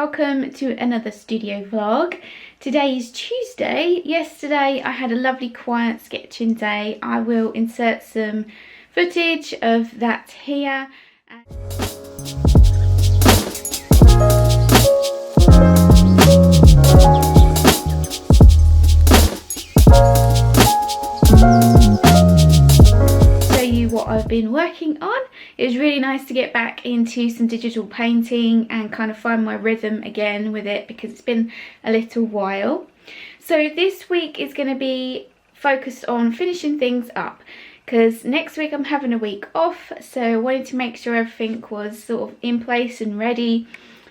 welcome to another studio vlog. Today is Tuesday. Yesterday I had a lovely quiet sketching day. I will insert some footage of that here. What I've been working on. It was really nice to get back into some digital painting and kind of find my rhythm again with it because it's been a little while. So this week is going to be focused on finishing things up because next week I'm having a week off, so I wanted to make sure everything was sort of in place and ready.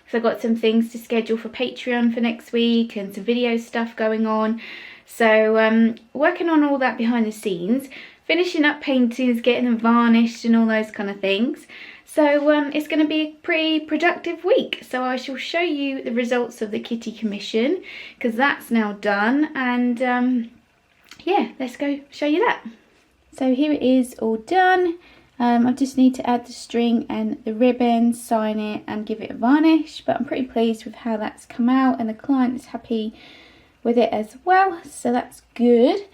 So I've got some things to schedule for Patreon for next week and some video stuff going on. So working on all that behind the scenes, finishing up paintings, getting them varnished and all those kind of things. So it's going to be a pretty productive week. So I shall show you the results of the kitty commission because that's now done. And yeah, let's go show you that. So here it is all done. I just need to add the string and the ribbon, sign it and give it a varnish. But I'm pretty pleased with how that's come out and the client is happy with it as well. So that's good.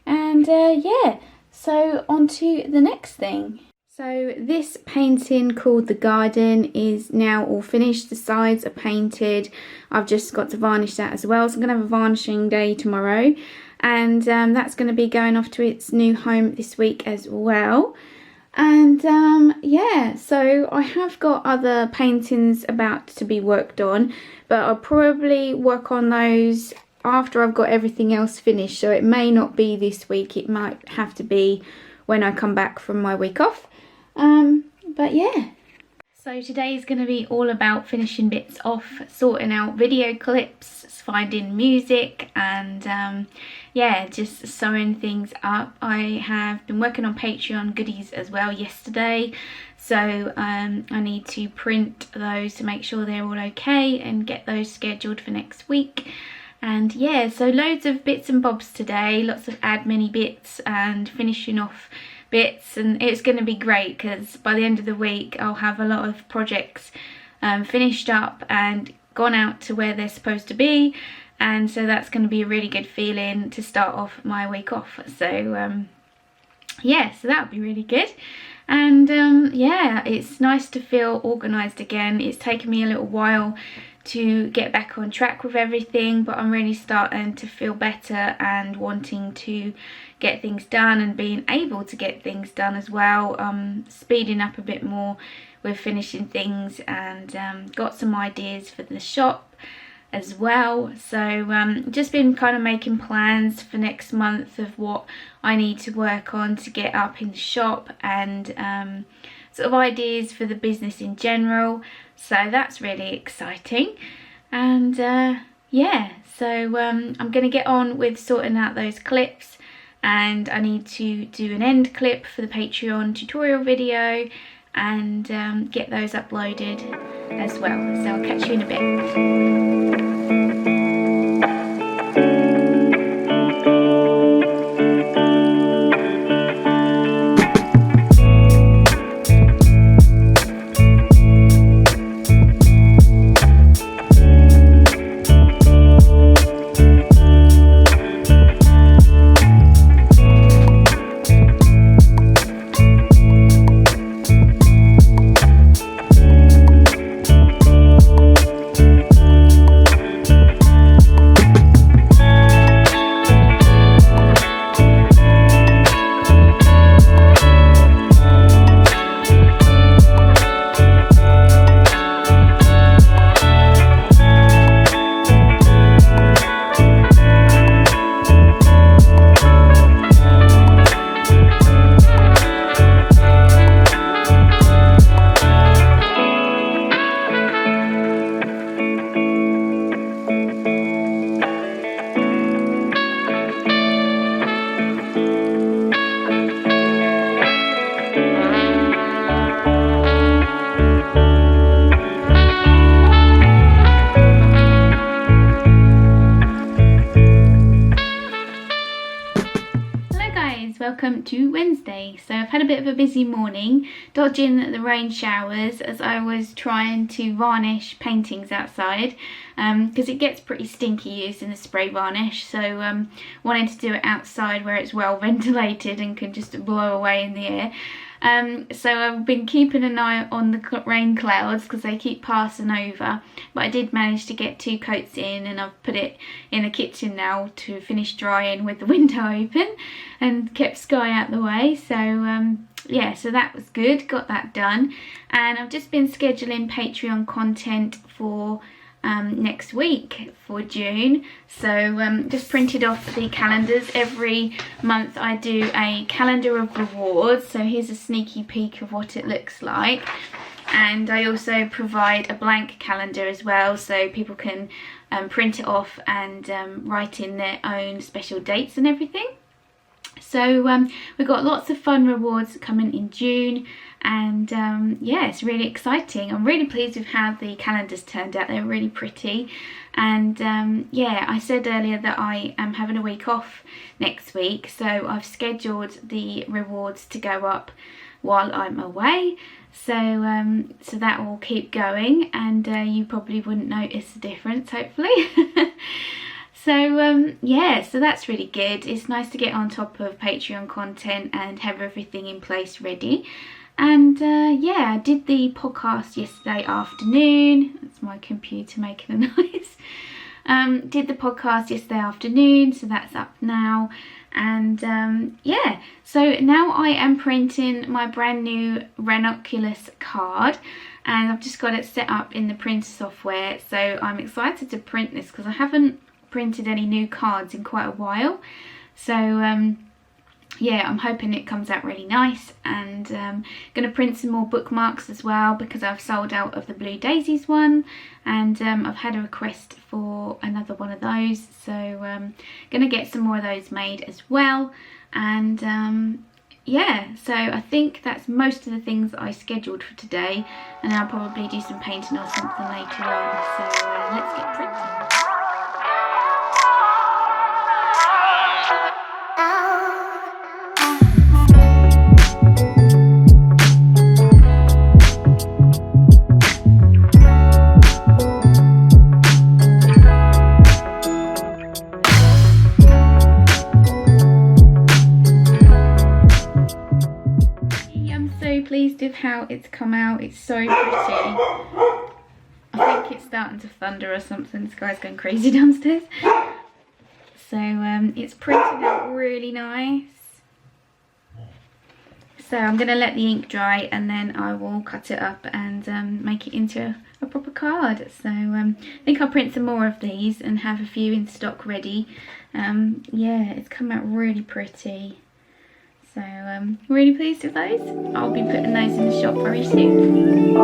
And yeah. So on to the next thing. So this painting called The Garden is now all finished. The sides are painted. I've just got to varnish that as well. So I'm going to have a varnishing day tomorrow. And that's going to be going off to its new home this week as well. And yeah, so I have got other paintings about to be worked on. But I'll probably work on those after I've got everything else finished, so it may not be this week, it might have to be when I come back from my week off. But yeah, so today is going to be all about finishing bits off, sorting out video clips, finding music and yeah, just sewing things up. I have been working on Patreon goodies as well yesterday, so I need to print those to make sure they're all okay and get those scheduled for next week. And yeah, so loads of bits and bobs today, lots of admin bits and finishing off bits, and it's going to be great because by the end of the week I'll have a lot of projects finished up and gone out to where they're supposed to be, and so that's going to be a really good feeling to start off my week off. So yeah, so that'll be really good. And yeah, it's nice to feel organised again. It's taken me a little while to get back on track with everything, but I'm really starting to feel better and wanting to get things done and being able to get things done as well. Speeding up a bit more with finishing things and got some ideas for the shop as well. So just been kind of making plans for next month of what I need to work on to get up in the shop and sort of ideas for the business in general. So that's really exciting. And yeah, so I'm going to get on with sorting out those clips, and I need to do an end clip for the Patreon tutorial video and get those uploaded as well. So I'll catch you in a bit. welcome to Wednesday. So I've had a bit of a busy morning, dodging the rain showers as I was trying to varnish paintings outside, because it gets pretty stinky using the spray varnish, so wanted to do it outside where it's well ventilated and can just blow away in the air. So I've been keeping an eye on the rain clouds because they keep passing over, but I did manage to get 2 coats in, and I've put it in the kitchen now to finish drying with the window open and kept Sky out the way. So yeah, so that was good, got that done. And I've just been scheduling Patreon content for next week for June. So just printed off the calendars. Every month I do a calendar of rewards, so here's a sneaky peek of what it looks like. And I also provide a blank calendar as well, so people can print it off and write in their own special dates and everything. So we've got lots of fun rewards coming in June, and yeah, it's really exciting. I'm really pleased with how the calendars turned out. They're really pretty. And yeah, I said earlier that I am having a week off next week, so I've scheduled the rewards to go up while I'm away. So so that will keep going, and you probably wouldn't notice the difference, hopefully. So yeah, so that's really good. It's nice to get on top of Patreon content and have everything in place ready. And yeah, I did the podcast yesterday afternoon. That's my computer making a noise. Did the podcast yesterday afternoon, so that's up now. And yeah, so now I am printing my brand new Ranunculus card, and I've just got it set up in the printer software. So I'm excited to print this because I haven't printed any new cards in quite a while. So yeah, I'm hoping it comes out really nice. And going to print some more bookmarks as well, because I've sold out of the Blue Daisies one, and I've had a request for another one of those, so going to get some more of those made as well. And yeah, so I think that's most of the things that I scheduled for today, and I'll probably do some painting or something later on. So let's get printing. Pleased with how it's come out. It's so pretty. I think it's starting to thunder or something. This guy's going crazy downstairs. So it's printed out really nice. So I'm going to let the ink dry, and then I will cut it up and make it into a proper card. So I think I'll print some more of these and have a few in stock ready. Yeah, it's come out really pretty. So really pleased with those. I'll be putting those in the shop very soon.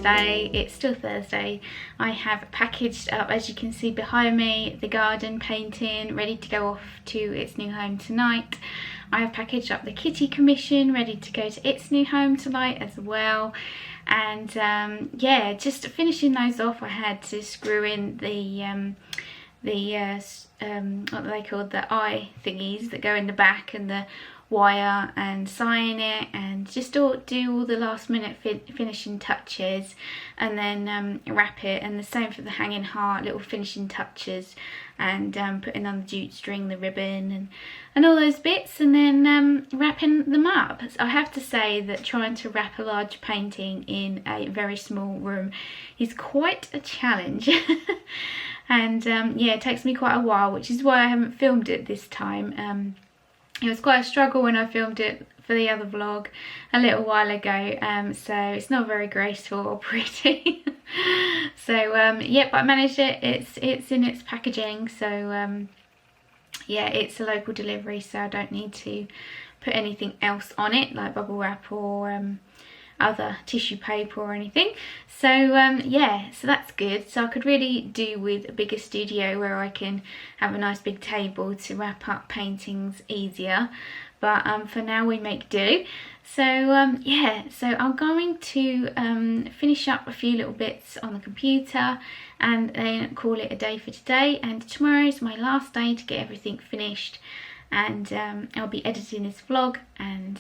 today. It's still Thursday. I have packaged up, as you can see behind me, the garden painting ready to go off to its new home tonight. I have packaged up the kitty commission ready to go to its new home tonight as well. And yeah, just finishing those off, I had to screw in the what are they called, the eye thingies that go in the back, and the wire, and sign it, and just do all the last minute finishing touches, and then wrap it. And the same for the hanging heart, little finishing touches, and putting on the jute string, the ribbon, and all those bits, and then wrapping them up. I have to say that trying to wrap a large painting in a very small room is quite a challenge. And yeah, it takes me quite a while, which is why I haven't filmed it this time. It was quite a struggle when I filmed it for the other vlog a little while ago, so it's not very graceful or pretty. So yeah, but I managed it. It's in its packaging, so yeah, it's a local delivery, so I don't need to put anything else on it, like bubble wrap or other tissue paper or anything. So yeah, so that's good. So I could really do with a bigger studio where I can have a nice big table to wrap up paintings easier, but for now we make do. So yeah, so I'm going to finish up a few little bits on the computer and then call it a day for today. And tomorrow is my last day to get everything finished, and I'll be editing this vlog and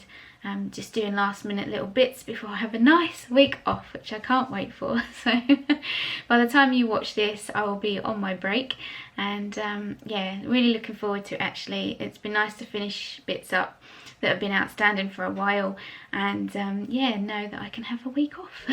just doing last minute little bits before I have a nice week off, which I can't wait for. So by the time you watch this, I will be on my break, and yeah, really looking forward to it. Actually, it's been nice to finish bits up that have been outstanding for a while, and yeah, know that I can have a week off.